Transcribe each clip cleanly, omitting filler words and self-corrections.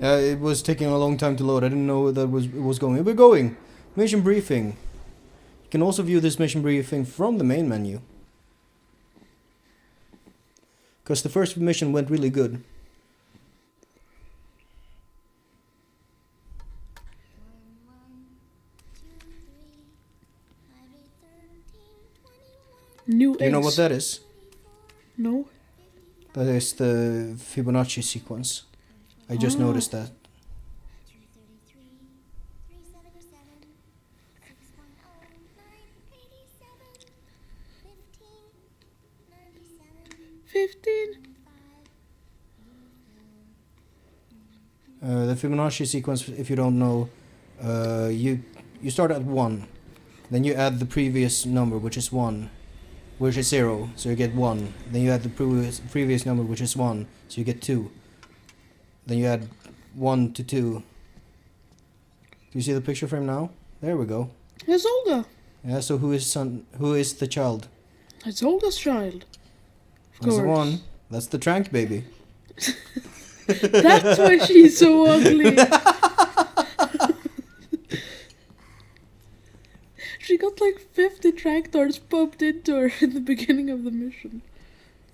It was taking a long time to load. I didn't know that it was going. We're going. Mission briefing. You can also view this mission briefing from the main menu. Because the first mission went really good. New Do you know eggs. what that is? No. That is the Fibonacci sequence. I just noticed that. 15. The Fibonacci sequence, if you don't know, you start at 1. Then you add the previous number, which is 1. Which is 0, so you get 1. Then you add the previous number, which is 1, so you get 2. Then you add 1 to 2. Do you see the picture frame now? There we go. It's Olga. Yeah, so who is the child? It's Olga's child. Of That's the course. one. That's the Trank baby. That's why she's so ugly. She got like 50 tractors pumped into her in the beginning of the mission.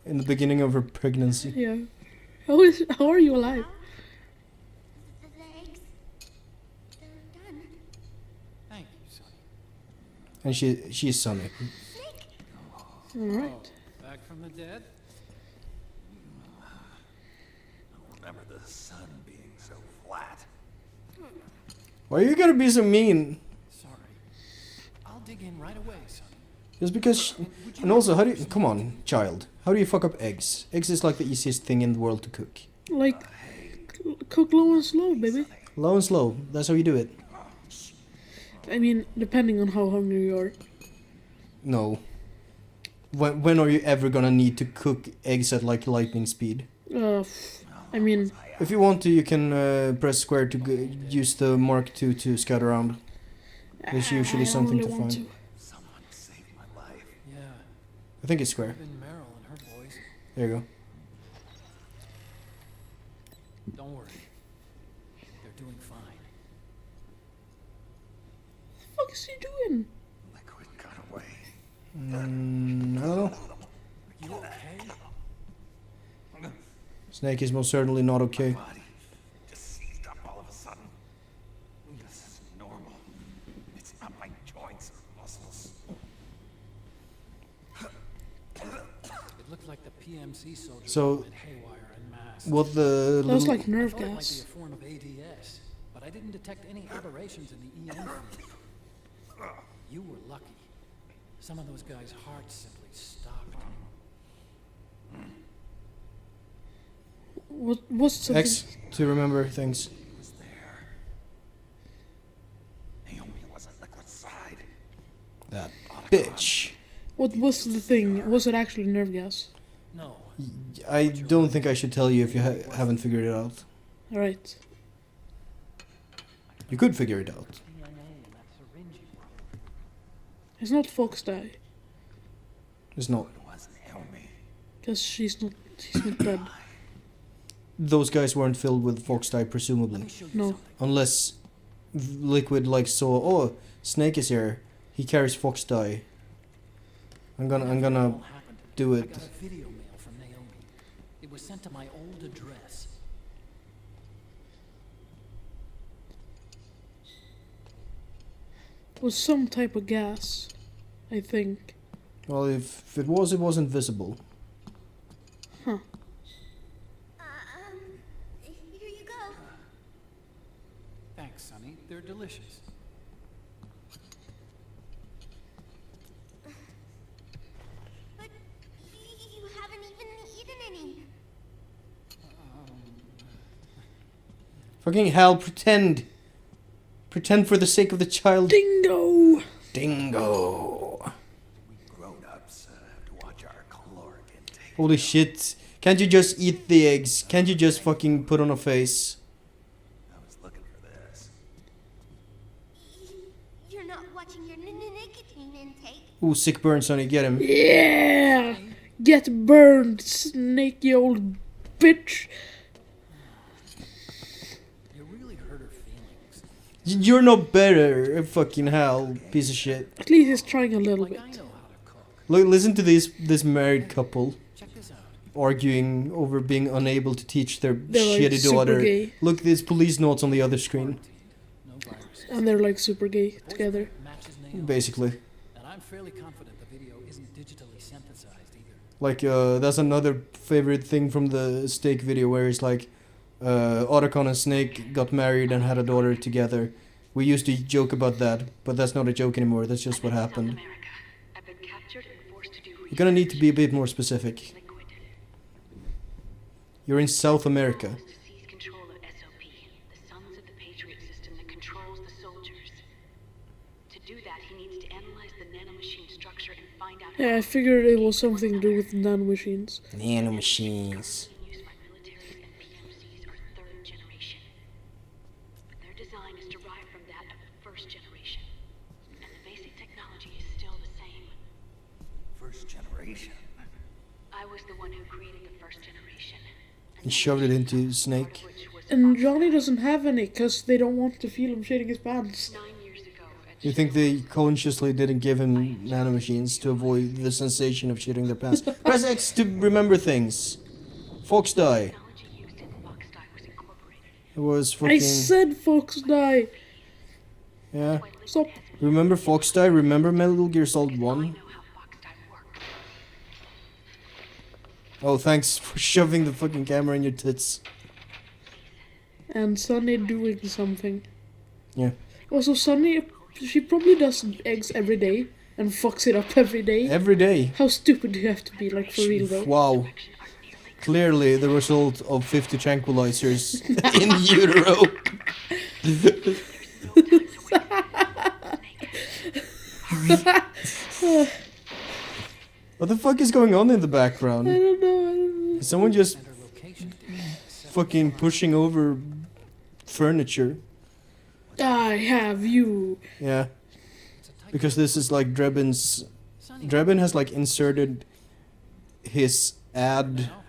In the beginning of her pregnancy. Yeah. How are you alive? The legs. They're done. Thank you, Sonny. And she's Sunny. Alright. Back from the dead? I don't remember the sun being so flat. Why are you gonna be so mean? Sorry. I'll dig in right away, Sonny. Just because... And also, how do you... Come on, child. How do you fuck up eggs? Eggs is like the easiest thing in the world to cook. Like, cook low and slow, baby. Low and slow. That's how you do it. I mean, depending on how hungry you are. No. When are you ever gonna need to cook eggs at like lightning speed? I mean, If you want to, you can press square to use the Mark II to scout around. There's usually I something only to want find. Someone saved my life. Yeah, I think it's square. been Meryl and her boys. There you go. Don't worry. They're doing fine. What the fuck is he doing? Liquid got away. I don't know. You okay? Snake is most certainly not okay. Body just seized up all of a sudden. This is normal. It's not my joints or muscles. It looked like the PMC soldiers So- went haywire en masse. What the That was little... like nerve Thought it might be gas. a form of ADS, but I didn't detect any aberrations in the EM field. You were lucky. Some of those guys' hearts simply stopped. What's something? X to remember things. He was there. Naomi was on liquid side. That bitch. What was the thing? Was it actually nerve gas? No, I don't think I should tell you if you haven't figured it out. Alright. You could figure it out. DNA in that syringe you broke. It's not Fox die. It's not. It was Naomi. Because she's not dead. Those guys weren't filled with fox dye, presumably. Let me show you No. something. Unless Liquid like saw, oh, Snake is here. He carries fox dye. I'm gonna It all happened. do I it. got a video mail from Naomi. It was sent to my old address. It was some type of gas. I think. Well, if it was, it wasn't visible. Huh. Here you go. Thanks, Sonny. They're delicious. But you haven't even eaten any. Fucking hell, pretend. Pretend for the sake of the child. Dingo! Dingo. We grown-ups have to watch our caloric intake. Holy shit. Can't you just eat the eggs? Can't you just fucking put on a face? I was looking for this. You're not watching your nicotine intake. Ooh, sick burn, Sonny, get him. Yeah! Get burned, snaky old bitch! You're not better, fucking hell, piece of shit. At least he's trying a little Like bit. I know how to cook. Look, listen to this married couple Check this out. arguing over being unable to teach their They're like shitty super daughter. gay. Look, there's police notes on the other screen, No viruses. And they're like super gay together. Matches Naomi's. basically. And I'm fairly confident the video isn't digitally synthesized either. Like, that's another favorite thing from the Steak video where it's like, Otacon and Snake got married and had a daughter together. We used to joke about that, but that's not a joke anymore, that's just what happened. I've been captured and forced to do You're gonna need to be a bit more specific. liquid. You're in South America. To seize control of SOP, the sons of the Patriot system that controls the soldiers. To do that, he needs to analyze the nanomachine structure and find out Yeah, I figured it was something to do with nanomachines. Nanomachines. how used by militaries and PMCs are third generation. But their design is derived from that of the first generation. And the basic technology is still the same. First generation. I was the one who created the first generation. And shoved it into Snake. Which was And Johnny doesn't have any, because they don't want to feel him shitting his pants. 9 years ago. At You think they consciously didn't give him nanomachines to avoid the sensation of shitting their pants? Press X to remember things. Fox die. technology used in Fox Die was incorporated. It was I fucking... said Fox die. Yeah. Stop. Remember Fox die? Remember Metal Gear Solid 1? Know how Fox Die works. Oh, thanks for shoving the fucking camera in your tits. And Sunny doing something. Yeah. Also, Sunny, she probably does eggs every day and fucks it up every day. Every day. How stupid do you have to be, like, for real though? Wow. Clearly the result of 50 tranquilizers in utero. What the fuck is going on in the background? I don't know. Is someone just And her location data. fucking pushing over furniture? I have you. Yeah, It's a type because this is like Drebin's... Sonny, Drebin has like inserted his ad now,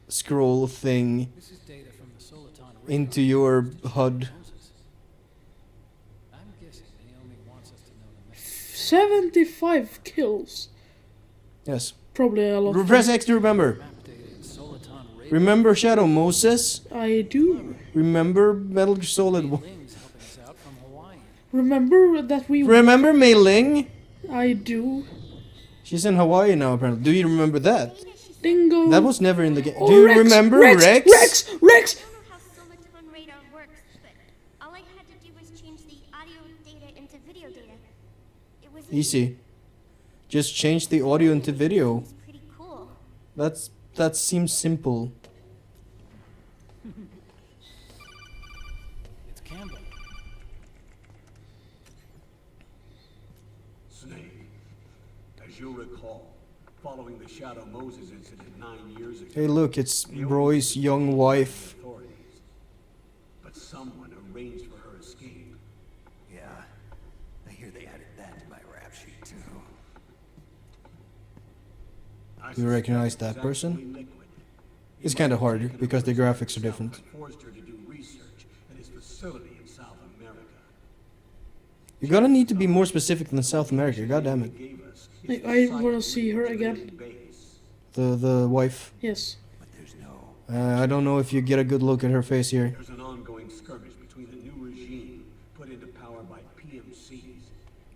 scroll thing this is data from the Soliton radar. into your HUD. Moses. I'm guessing Naomi wants us to know the method. 75 kills. Yes. Probably a lot. Press X to remember. Map data in Soliton radar. Remember Shadow Moses? I do. Remember Metal Gear Solid 1? Ling's helping us out from Hawaii. Remember that we... Remember Mei Ling? I do. She's in Hawaii now apparently. Do you remember that? Dingo. That was never in the game. Oh, Do you Rex, remember Rex? Rex? Rex! Rex! I don't know how so much on radar works, but all I had to do was change the audio data into video data. It was Easy. Just change the audio into video. It's pretty cool. That seems simple. It's Campbell. Snake, as you'll recall, following the Shadow Moses incident 9 years ago, Hey look, it's Roy's young wife. authorities, but someone arranged for her escape. Yeah. I hear they added that to my rap sheet, too. I Do you recognize suspect that it was person? actually Liquid. He It's must kinda have hard taken because the her graphics are herself different. and forced her to do research at his facility in South America. You're gonna need to be more specific than South America, god damn it. Gave us Like, his I wanna see her again. base. The wife. Yes. But there's no... I don't know if you get a good look at her face here. There's an ongoing skirmish between a new regime put into power by PMCs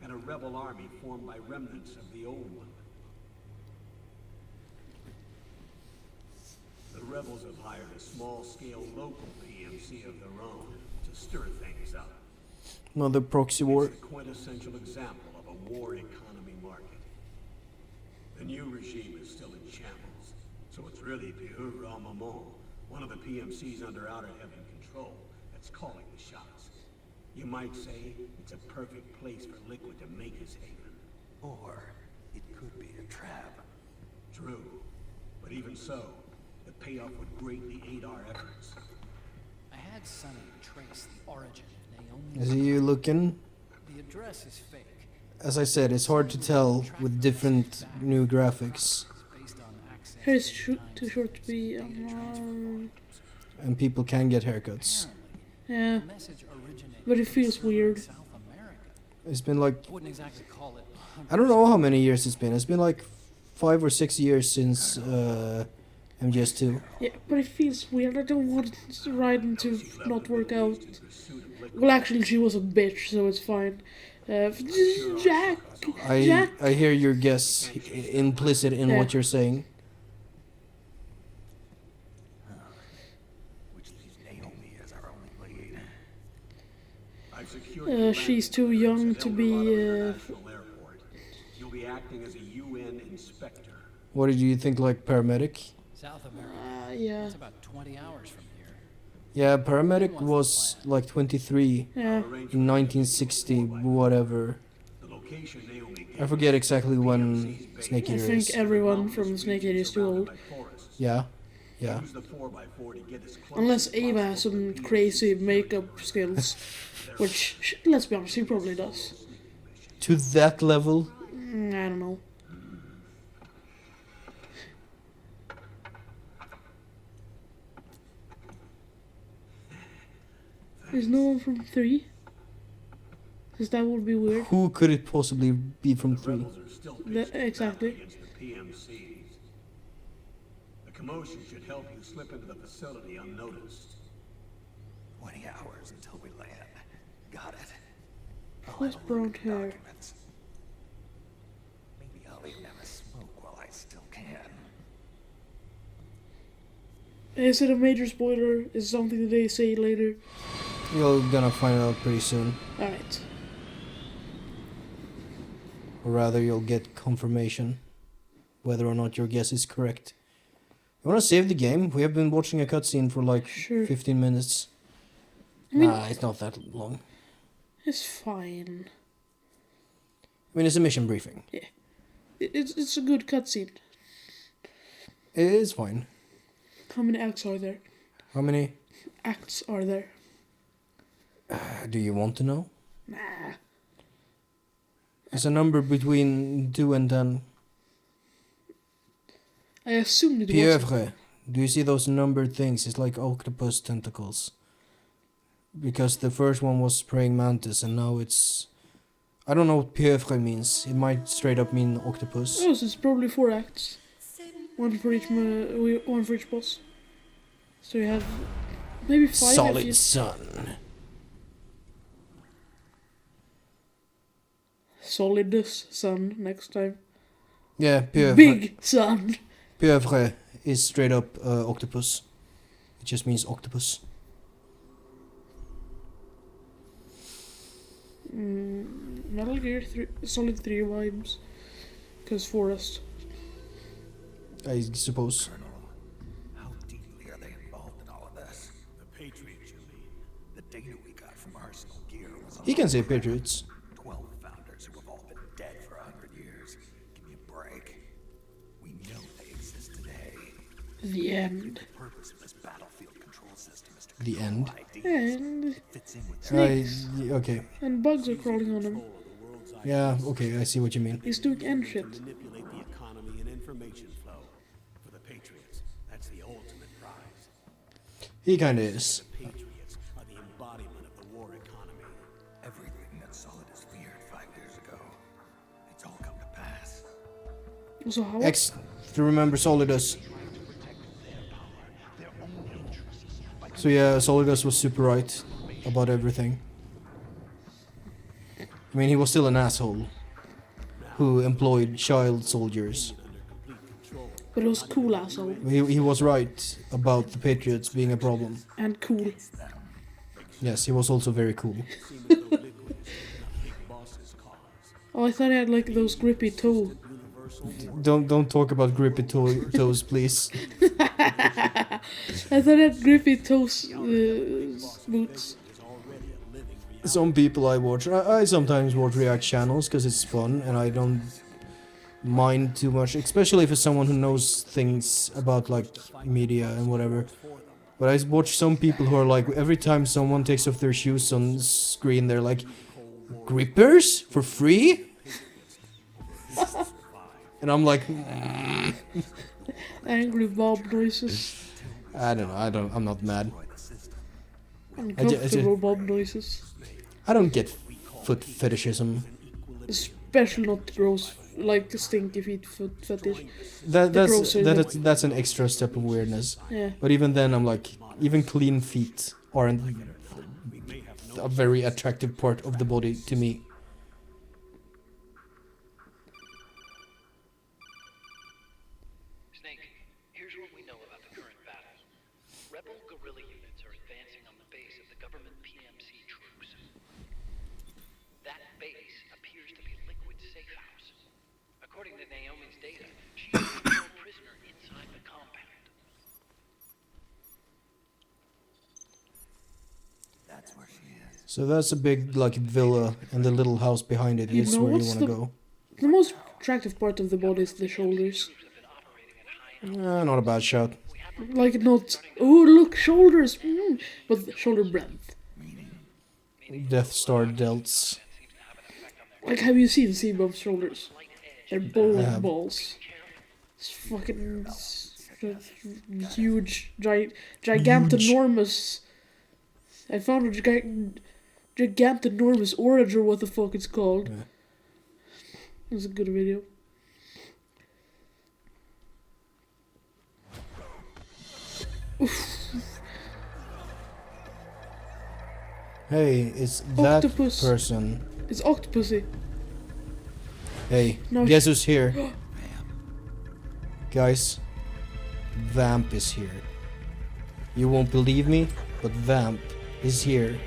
and a rebel army formed by remnants of the old one. The rebels have hired a small-scale local PMC of their own to stir things up. Another proxy war. It's a quintessential example of a war economy market. The new regime is still in shambles, so it's really Pure Maman, one of the PMCs under Outer Heaven control, that's calling the shots. You might say it's a perfect place for Liquid to make his haven. Or it could be a trap. True, but even so, the payoff would greatly aid our efforts. I had Sonny trace the origin of Naomi. Is he looking? The address is fake. As I said, it's hard to tell with different new graphics. It's based on access Hair is to too short to be... And people can get haircuts. Apparently, Yeah, The message originated but it from feels somewhere weird. in South America. It's been like, I wouldn't exactly call it. I don't know how many years it's been. It's been like 5 or 6 years since MGS2. Yeah, but it feels weird. I don't want Raiden to not work out. Well, actually, she was a bitch, so it's fine. Jack, Jack. I hear your guess implicit in Yeah. what you're saying. Which leaves Naomi as our only lead. I've secured She's too young to be. International Airport. You'll be acting as a UN inspector. What did you think, like paramedic? South America. Yeah, It's about 20 hours from here. Yeah, paramedic was like 23 yeah. in 1960, whatever. The location Naomi I forget exactly when Snake I Eater think is. everyone from Snake Eater is too old. Yeah, yeah. Use the 4x4 to get as close Unless as Ava possible has to some the crazy makeup skills. Which, let's be honest, he probably does. To that level? I don't know. Is no one from 3? Because that would be weird. Who could it possibly be from 3? rebels are still facing Exactly. against the PMCs. The commotion should help you slip into the facility unnoticed. 20 hours until we land. Got it. Who's brown hair? Documents. Maybe I'll even have a smoke while I still can. Is it a major spoiler? Is it something that they say later? You're gonna find out pretty soon. Alright. Or rather, you'll get confirmation whether or not your guess is correct. You wanna save the game? We have been watching a cutscene for like Sure. 15 minutes. I mean- Nah, it's not that long. It's fine. I mean, it's a mission briefing. It's a good cutscene. It is fine. How many acts are there? How many Acts are there? do you want to know? Nah. It's a number between 2 and 10. I assumed it was. Pieuvre. Do you see those numbered things? It's like octopus tentacles. Because the first one was praying mantis and now it's... I don't know what pieuvre means. It might straight up mean octopus. Oh, so it's probably 4 acts. One for each boss. So you have maybe 5 if Solid you... Sun. Solidus sun next time. Yeah, pieuvre. Big sun. Pieuvre is straight up octopus. It just means octopus. Metal Gear 3, Solid 3 vibes. Because Forest. I suppose. Colonel, how deeply are they involved in all of this? The Patriots, you mean? The data we got from Arsenal Gear was He can say Patriots. 12 founders who have all been dead for 100 years. Give me a break. We know they exist today. The end. The purpose of this battlefield control system is to The control end? ideas. And Fits in with their Okay. and bugs are crawling on him. Yeah, okay, I see what you mean. He's doing end shit. Manipulate the economy and information flow. For the Patriots, that's the ultimate prize. He kinda is. Patriots are the embodiment of the war economy. everything that Solidus feared 5 years ago. It's all come to pass. So how? X, if you remember Solidus. So yeah, Solidus was super right about everything. I mean, he was still an asshole who employed child soldiers. But it was cool asshole. He was right about the Patriots being a problem. And cool. Yes, he was also very cool. Oh, I thought he had like those grippy toe. Don't talk about grippy toes, please. I thought he had grippy toes boots. Some people I watch, I sometimes watch react channels because it's fun and I don't mind too much, especially if it's someone who knows things about like media and whatever. But I watch some people who are like, every time someone takes off their shoes on screen, they're like, grippers for free? And I'm like, Angry Bob noises. I don't know, I'm not mad. Uncomfortable bomb noises. I don't get foot fetishism. Especially not gross, like the stinky feet foot fetish. That's an extra step of weirdness. Yeah. But even then, I'm like, even clean feet aren't a very attractive part of the body to me. Snake, here's what we know about the current battle. Rebel guerrilla units are advancing on the base of the government PMC troops. That base appears to be Liquid's safe house. According to Naomi's data, she is a controlled prisoner inside the compound. That's where she is. So that's a big like villa, and the little house behind it You is know where you what's want to the- go. The most attractive part of the body is the shoulders. Not a bad shot. Like not, oh look, shoulders, but the shoulder breadth. Death Star delts. Like, have you seen Seabump's shoulders? They're I bowling have. balls. It's fucking huge, gigantinormous. I found a gigantinormous orange, or what the fuck it's called. Yeah. It was a good video. Hey, it's that Octopus. person. It's Octopussy. Hey, No, guess who's here? Guys, Vamp is here. You won't believe me, but Vamp is here.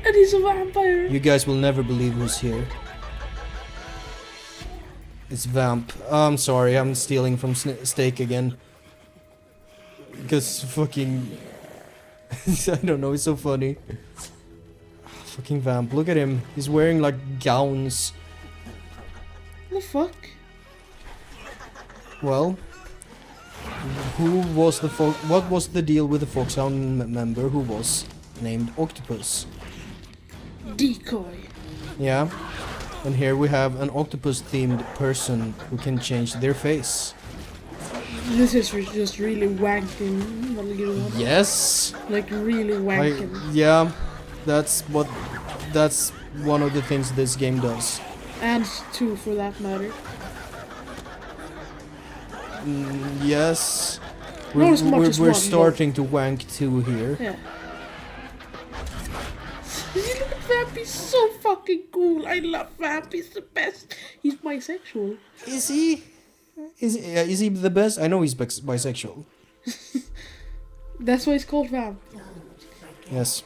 And he's a vampire. You guys will never believe who's here. It's Vamp. I'm sorry, I'm stealing from Steak again. Because fucking... I don't know, it's so funny. Fucking Vamp, look at him. He's wearing like gowns. The fuck? Well, who was the what was the deal with the Foxhound member who was named Octopus? Decoy. Yeah, and here we have an octopus-themed person who can change their face. This is just really wanking. Yes, Like really wanking. yeah, that's one of the things this game does. And two for that matter. Yes, Not as much as we're one, starting to wank too here. Yeah. Look at Vamp, he's so fucking cool. I love Vamp, he's the best. He's bisexual. Is he? Is he the best? I know he's bisexual. That's why it's called Vamp. Yes.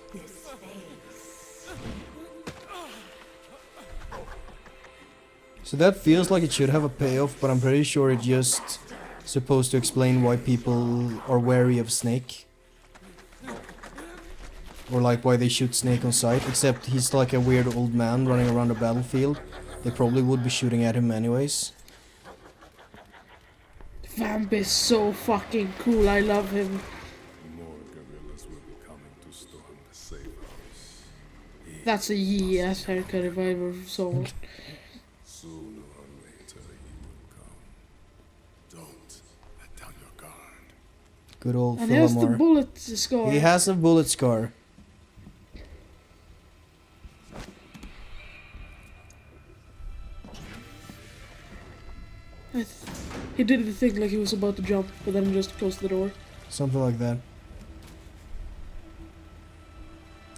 So that feels like it should have a payoff, but I'm pretty sure it's just supposed to explain why people are wary of Snake. Or like why they shoot Snake on sight, except he's like a weird old man running around the battlefield. They probably would be shooting at him anyways. Vamp is so fucking cool, I love him. More guerrillas will be coming to storm the safe house. That's a yee-ass haircut if I ever saw one. Sooner or later he will come. Don't let down your guard. Good old And he has the Philomar. bullet scar. He has a bullet scar. He did the thing like he was about to jump, but then just closed the door. Something like that.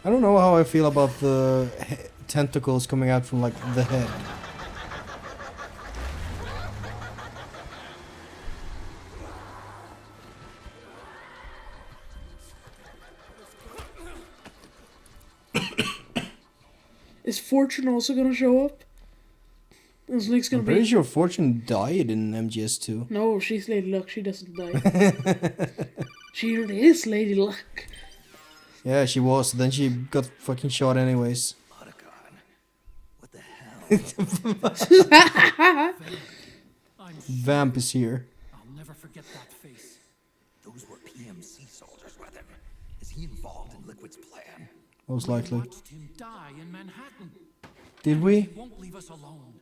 I don't know how I feel about the tentacles coming out from like the head. Is Fortune also gonna show up? Is Link's gonna I'm pretty be... sure Fortune died in MGS2. No, she's Lady Luck, she doesn't die. She is Lady Luck. Yeah, she was. Then she got fucking shot anyways. What the hell? Vamp is here. I'll never forget that face. Those were PMC soldiers with him. Is he involved in Liquid's plan? Most likely. Watched him die in Manhattan. Did we? He won't leave us alone.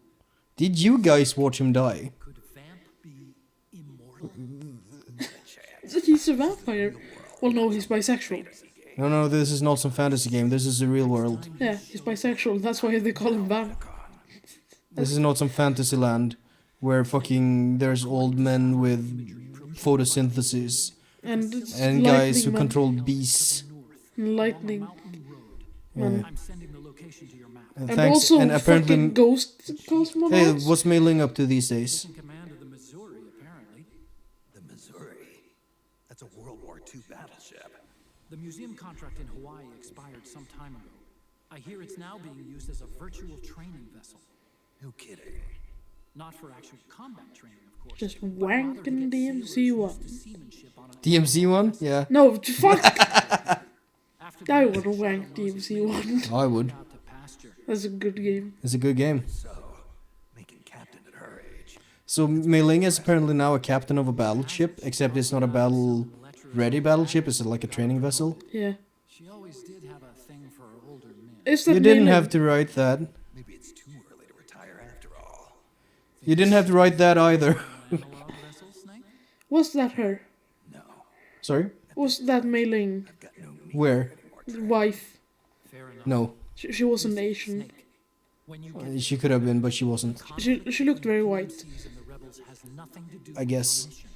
Did you guys watch him die? Could Vamp be immortal? He's a vampire. Well, no, he's bisexual. No, this is not some fantasy game. This is the real world. Yeah, he's bisexual. That's why they call him Vamp. This is not some fantasy land where fucking there's old men with photosynthesis And it's and guys who lightning man. control beasts. Lightning. Man. I'm sending the location to your map. And And thanks. also And apparently, fucking ghost cosmonauts. hey, what's mailing up to these days? In command of the Missouri, apparently. The Missouri? That's a World War II battleship. The museum contract in Hawaii expired some time ago. I hear it's now being used as a virtual training vessel. No kidding. Not for actual combat training, of course. Just but rather to wanking get DMC sailors one. used to seamanship on an DMC one? Yeah, No, fuck! After the I British would wank shuttle Moses DMC one. I would. out to pasture. That's a good game. It's a good game. So, making captain at her age. So Mei-Ling is apparently now a captain of a battleship, except it's not a battle-ready battleship. It's like a training vessel. Yeah. She always did have a thing for older men. Is that You didn't Mei-Ling? have to write that. Maybe it's too early to retire after all. You didn't have to write that either. Analog vessel, Snake? Was that her? No, Sorry? Was that Mei-Ling? I've got no need Where? The wife? Fair enough. No. She wasn't Asian. Snake. When you get She could have been, but she wasn't. She looked very white. PMCs and the rebels has nothing to do I with guess. your mission.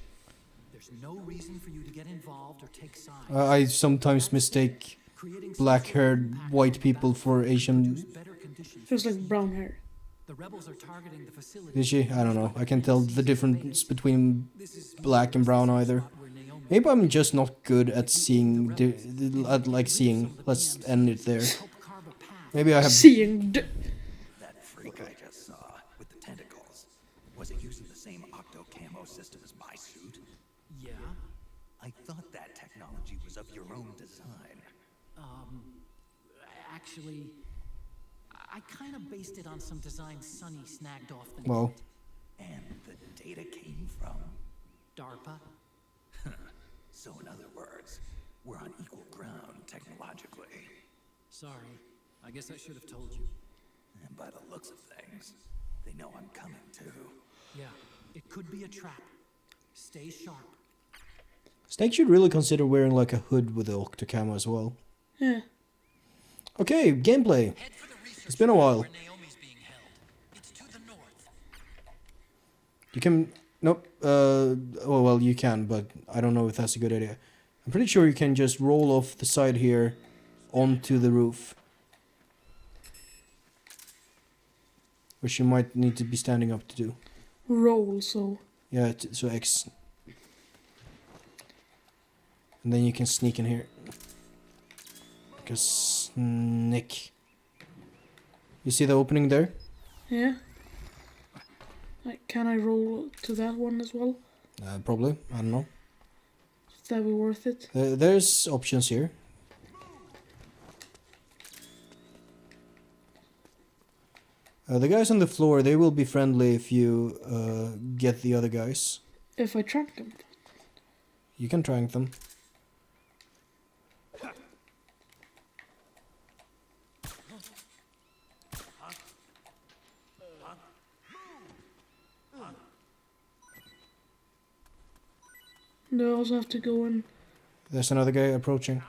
There's no reason for you to get involved or take sides. I sometimes mistake Creating black-haired white people for Asian. better conditions. She was like brown hair. The rebels are targeting the facility. Is she? I don't know. I can't tell the difference between This is black and brown either. where Naomi Maybe I'm just not good at seeing. At like seeing. Let's end it there. helped carve a path. Maybe I have. Seeing. that freak I just saw with the tentacles. Was it using the same octo camo system as my suit? Yeah. I thought that technology was of your own design. Actually, I kind of based it on some design Sonny snagged off the Well, And the data came from. DARPA. So in other words, we're on equal ground technologically. Sorry. I guess I should have told you. And by the looks of things, they know I'm coming too. Yeah, it could be a trap. Stay sharp. Snake should really consider wearing like a hood with the octocamo as well. Yeah. Okay, gameplay. Head for the research It's been a while. where Naomi's being held. It's to the north. You can. Nope. Oh, well, you can, but I don't know if that's a good idea. I'm pretty sure you can just roll off the side here onto the roof. Which you might need to be standing up to do. Roll, so. Yeah, so X. And then you can sneak in here. Like a snake. You see the opening there? Yeah. Like, can I roll to that one as well? Probably. I don't know. Would that be worth it? There's options here. The guys on the floor, they will be friendly if you get the other guys. If I track them. You can trank them. And I also have to go in. There's another guy approaching.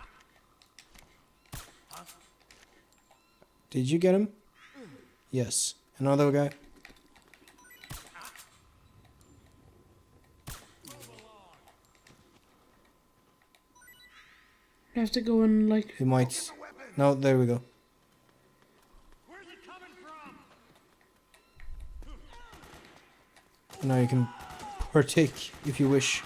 Did you get him? Yes. Another guy. I have to go in, like. He might. No, there we go. Where's it coming from? Now you can partake if you wish.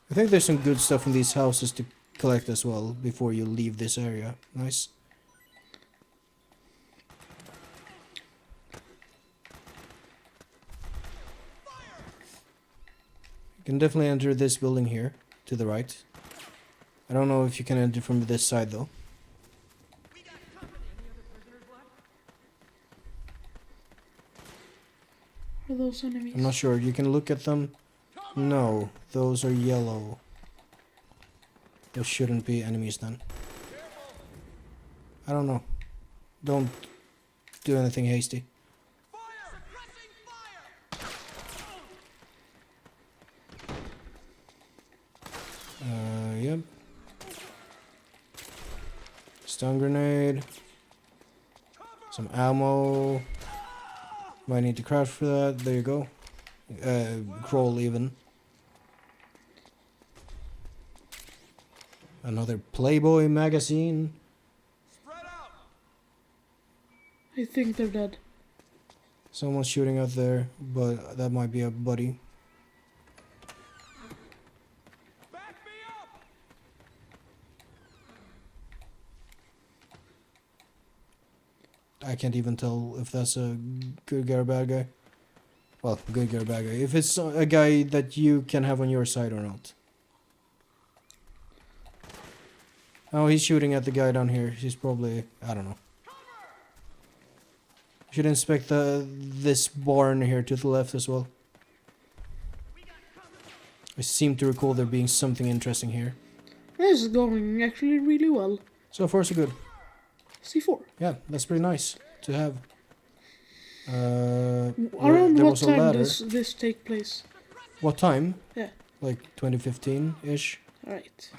I think there's some good stuff in these houses to collect as well before you leave this area. Nice. You can definitely enter this building here to the right. I don't know if you can enter from this side though. Are those enemies? I'm not sure. You can look at them. No, those are yellow. Those shouldn't be enemies then. I don't know. Don't do anything hasty. Yep. Stun grenade. Some ammo. Might need to crouch for that. There you go. Crawl even. Another Playboy magazine. I think they're dead. Someone's shooting out there, but that might be a buddy. I can't even tell if that's a good guy or bad guy. Well, good guy or bad guy. If it's a guy that you can have on your side or not. Oh, he's shooting at the guy down here. He's probably... I don't know. Should inspect this barn here to the left as well. I seem to recall there being something interesting here. This is going actually really well. So far so good. C4. Yeah, that's pretty nice to have. Around there what was a time ladder. does this take place? What time? Yeah. Like 2015-ish. Alright.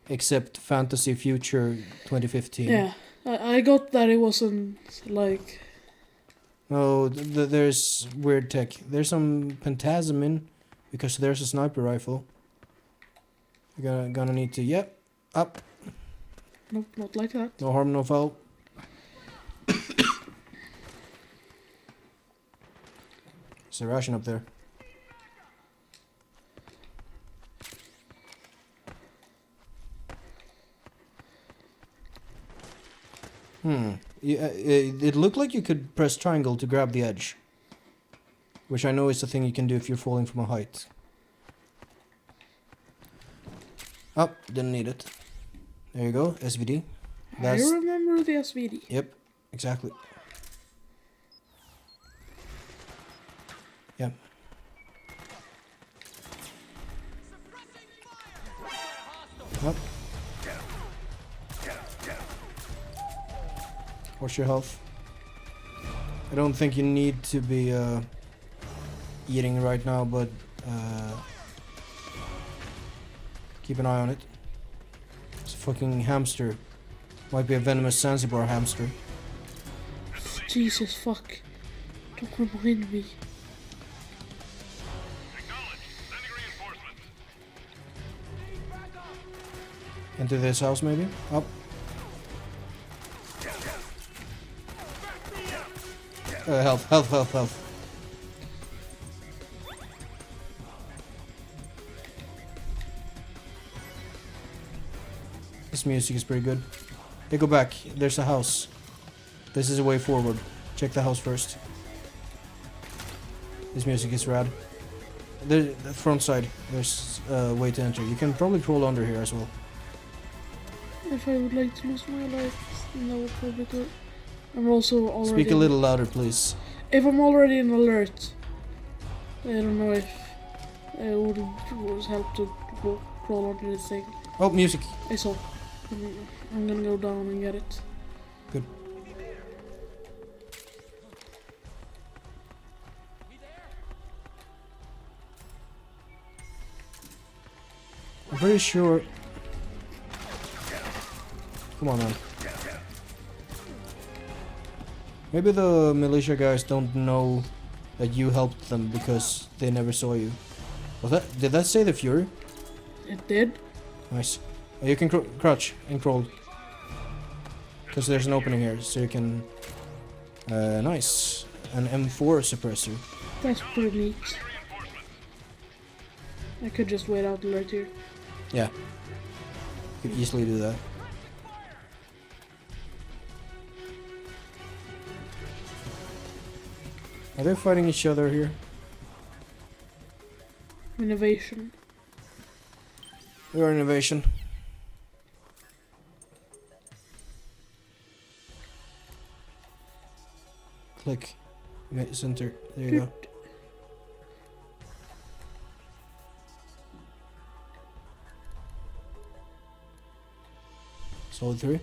Except Fantasy Future 2015. Yeah. I got that it wasn't like... Oh, there's weird tech. There's some pentazemin, because there's a sniper rifle. You're gonna need to... Yep. Up. Nope, not like that. No harm, no foul. There's a ration up there. It looked like you could press triangle to grab the edge. Which I know is the thing you can do if you're falling from a height. Oh, didn't need it. There you go, SVD. I remember the SVD. Yep, exactly. Yep. Up. What's your health? I don't think you need to be eating right now, but keep an eye on it. It's a fucking hamster. Might be a venomous Zanzibar hamster. Jesus fuck. Don't remind me. Into this house maybe? Up. Health. This music is pretty good. Hey, go back. There's a house. This is a way forward. Check the house first. This music is rad. The front side. There's a way to enter. You can probably crawl under here as well. If I would like to lose my life, no, probably not. I'm also already... Speak a little louder, please. If I'm already in alert, I don't know if it would help to crawl under this thing. Oh, music. I saw. I'm gonna go down and get it. Good. I'm pretty sure... Come on, man. Maybe the militia guys don't know that you helped them because they never saw you. Was that? Did that say the Fury? It did. Nice. You can crouch and crawl. Because there's an opening here, so you can... nice. An M4 suppressor. That's pretty neat. I could just wait out alert here. Yeah. You could easily do that. Are they fighting each other here? Innovation. We are innovation. Click. Center. There you go. Solid 3.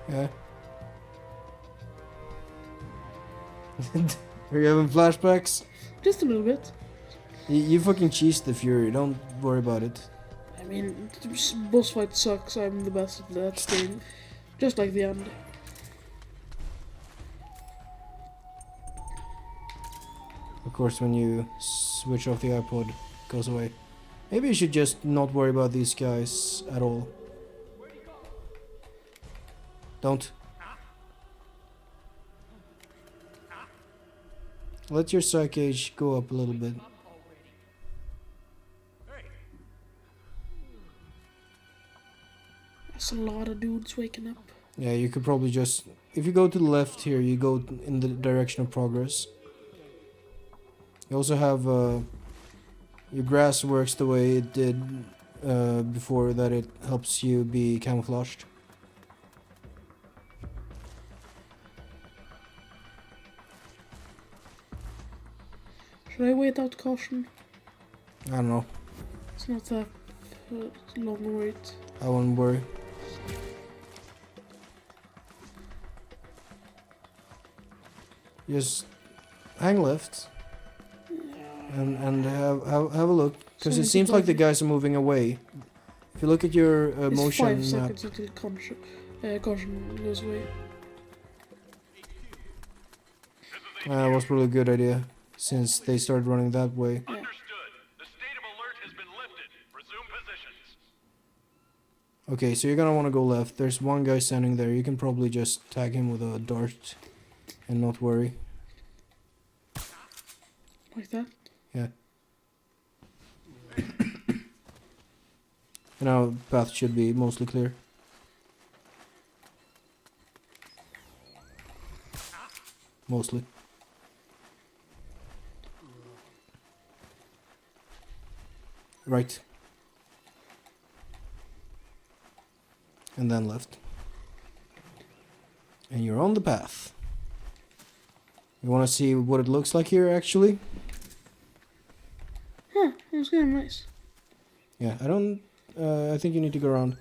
Yeah. Are you having flashbacks? Just a little bit. You fucking cheesed the Fury, don't worry about it. I mean, boss fight sucks. I'm the best at that game. Just like the end. Of course, when you switch off the iPod, it goes away. Maybe you should just not worry about these guys at all. Don't. Let your psych age go up a little bit. That's a lot of dudes waking up. Yeah, you could probably just... If you go to the left here, you go in the direction of progress. You also have... your grass works the way it did before that. It helps you be camouflaged. Should I wait out caution? I don't know. It's not that long wait. I wouldn't worry. Just hang left and have a look, because it seems like the guys are moving away. If you look at your It's motion 5 map, seconds until caution goes away. that was probably a good idea, since they started running that way. Understood. The state of alert has been lifted. Resume positions. Okay, so you're gonna want to go left. There's one guy standing there. You can probably just tag him with a dart and not worry. Like that? Yeah. Now path should be mostly clear. Mostly. Right. And then left. And you're on the path. You want to see what it looks like here, actually? Huh, that's kind of nice. Yeah, I think you need to go around.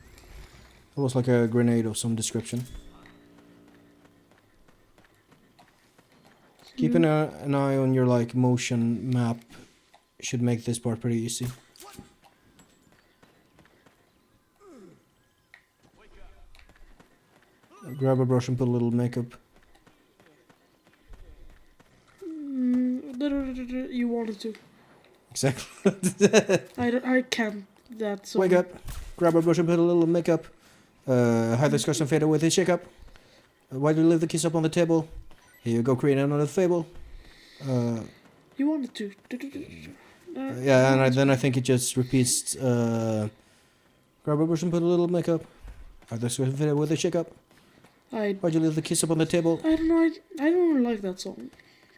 It was like a grenade of some description. Keep an eye on your, like, motion map. Should make this part pretty easy. Grab a brush and put a little makeup. You wanted to. Exactly. I can't. That's Wake up. Grab a brush and put a little makeup. Hide the scars and fade away with his shake up. Why do you leave the kiss up on the table? Here you go, create another fable. You wanted to. Yeah, and then I think it just repeats. Grab a brush and put a little makeup. Hide the scars and fade away with his shake up. Why'd you leave the kiss up on the table? I don't know. I don't really like that song.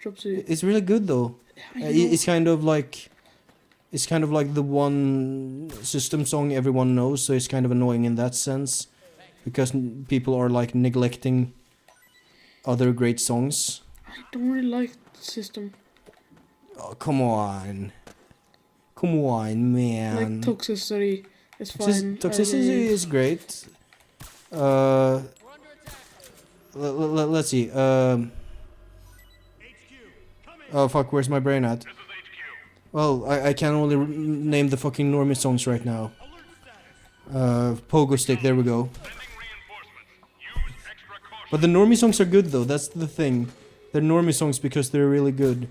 Chop Suey. It's really good though. It's kind of like the one system song everyone knows, so it's kind of annoying in that sense, because people are like neglecting other great songs. I don't really like System. Oh, come on, man. Like Toxicity is fine. Toxicity is great. Let's see. Oh fuck, where's my brain at? Well, I can only name the fucking normie songs right now. Pogo Stick, there we go. But the normie songs are good though, that's the thing. They're normie songs because they're really good.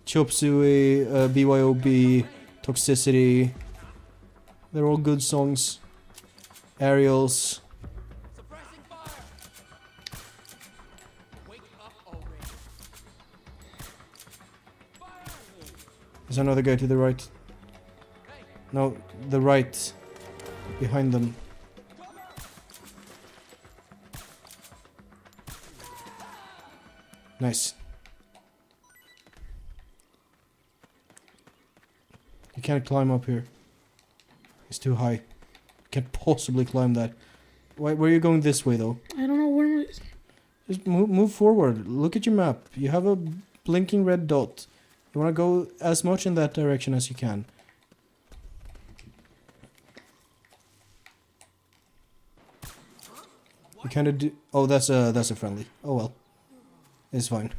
Chop Suey, BYOB, Toxicity. They're all good songs. Aerials. There's another guy to the right. No, the right. Behind them. Nice. You can't climb up here. It's too high. Can't possibly climb that. Why? Where are you going this way though? I don't know where am I. Just move forward. Look at your map. You have a blinking red dot. You want to go as much in that direction as you can. You kind of do. Oh, that's a friendly. Oh well, it's fine.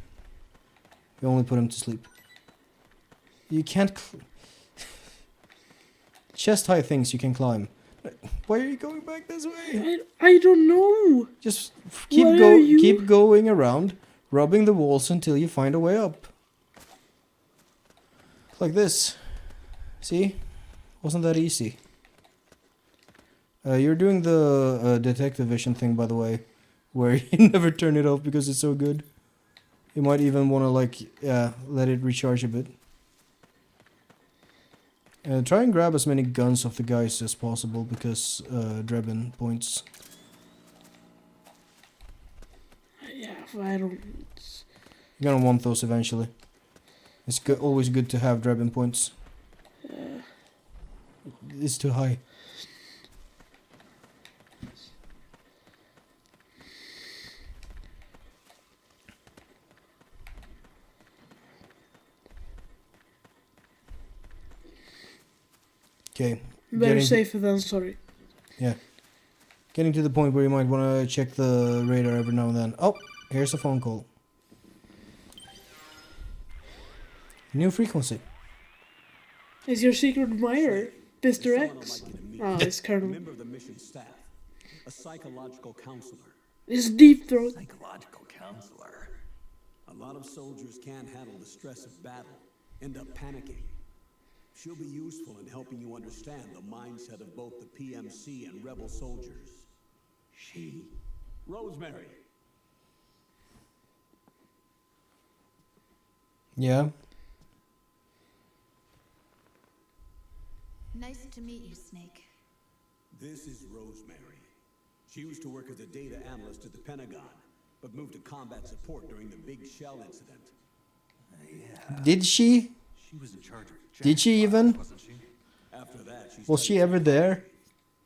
You only put him to sleep. You can't... Chest high things you can climb. Why are you going back this way? I don't know. Just Why are you- keep going around, rubbing the walls until you find a way up. Like this. See? Wasn't that easy? You're doing the detective vision thing, by the way, where you never turn it off because it's so good. You might even want to, like, let it recharge a bit. Try and grab as many guns off the guys as possible because Drebin points. Yeah, I don't. You're gonna want those eventually. It's always good to have Drebin points. It's too high. Okay. Better safer than sorry. Yeah. Getting to the point where you might want to check the radar every now and then. Oh, here's a phone call. New frequency. Is your secret admirer Mr. X? Ah, it's Colonel. Member of the mission staff, a psychological counselor. It's Deep Throat. Psychological counselor. A lot of soldiers can't handle the stress of battle, end up panicking. She'll be useful in helping you understand the mindset of both the PMC and rebel soldiers. She? Rosemary. Yeah. Nice to meet you, Snake. This is Rosemary. She used to work as a data analyst at the Pentagon, but moved to combat support during the Big Shell incident. Yeah. Did she? She was in charge of Jack's Did she even? boss, wasn't she? After that, she Was she studied ever there?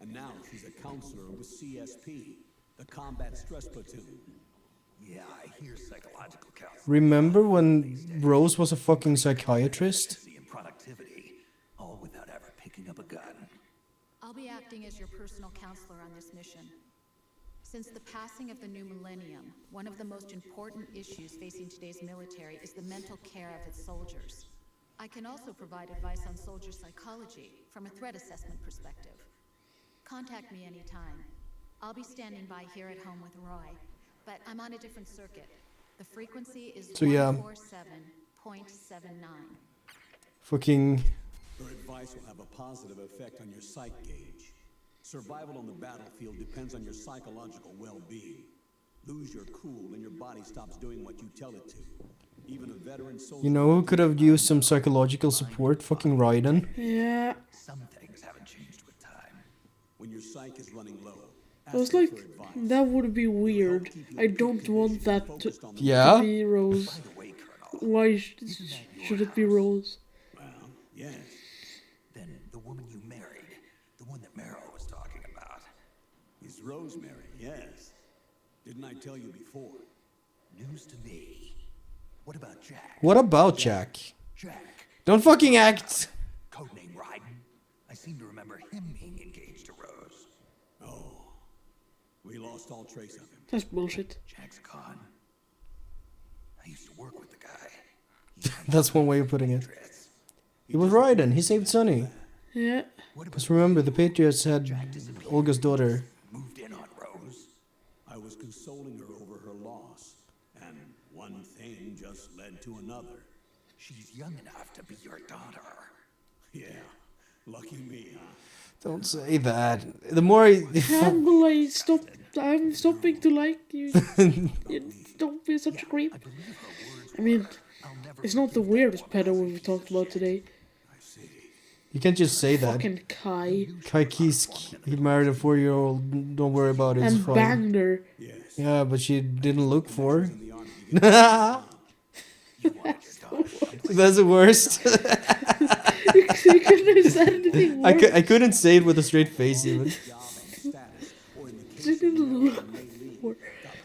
and now she's a counselor with CSP, the Combat Stress Platoon. Yeah, I hear psychological counselor. Remember when Rose was a fucking psychiatrist? Efficiency and productivity, all without ever picking up a gun. I'll be acting as your personal counselor on this mission. Since the passing of the new millennium, one of the most important issues facing today's military is the mental care of its soldiers. I can also provide advice on soldier psychology from a threat assessment perspective. Contact me anytime. I'll be standing by here at home with Roy, but I'm on a different circuit. The frequency is So, yeah. 147.79. Fucking... Her advice will have a positive effect on your psych gauge. Survival on the battlefield depends on your psychological well-being. Lose your cool and your body stops doing what you tell it to. Even a veteran soldier... You know who could have used some psychological support? Fucking Raiden. Yeah. Some things haven't changed with time. When your psych is running low, I was ask her like, for advice. that would be weird. I don't want that to Yeah? be Rose. By the way, Colonel, Why should it be Rose? Well, yes. then the woman you married, the one that Marrow was talking about, It's Rosemary, yes. Didn't I tell you before? news to me. What about Jack? What about Jack? Jack, Don't fucking act! codename Raiden. I seem to remember him being engaged to Rose. Oh. We lost all trace of him. That's bullshit. Jack's gone. I used to work with the guy. That's one way of putting it. It was Raiden, he saved Sonny. Yeah. Just remember, the Patriots had Olga's daughter. Moved in on Rose. I was consoling her over her loss, and one thing just led to another. She's young enough to be your daughter. Yeah, lucky me, huh? Don't say that. The more I... Campbell, I'm stopping to like you. You don't be such a creep. I mean, it's not the weirdest pedo we've talked about today. You can't just say that. Fucking Kai. Kai Kisk, he married a 4-year-old, don't worry about it, it's And fine. banged her. Yes. Yeah, but she didn't look for her. In the army, you get That's the worst. You couldn't have said anything worse. I couldn't say it with a straight face even. job and status, or in the case She didn't look for.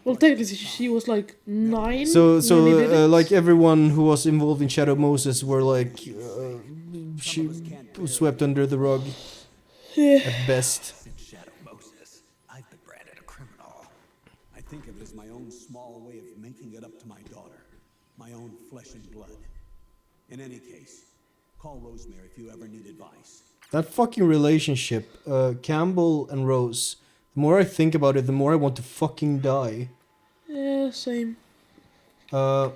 Well, technically, she was like 9. So when he did it. like everyone who was involved in Shadow Moses were like she swept under the rug at best. Since Shadow Moses, I've been branded a criminal. I think of it as my own small way of making it up to my daughter. My own flesh and blood. In any case, call Rosemary if you ever need advice. That fucking relationship, Campbell and Rose. The more I think about it, the more I want to fucking die. Yeah, same. God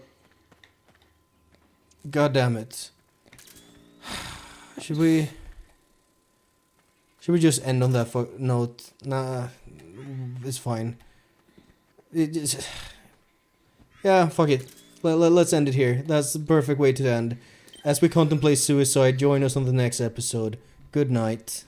damn it. Should we just end on that note? Nah, it's fine. It just, yeah, fuck it. Let's end it here. That's the perfect way to end. As we contemplate suicide, join us on the next episode. Good night.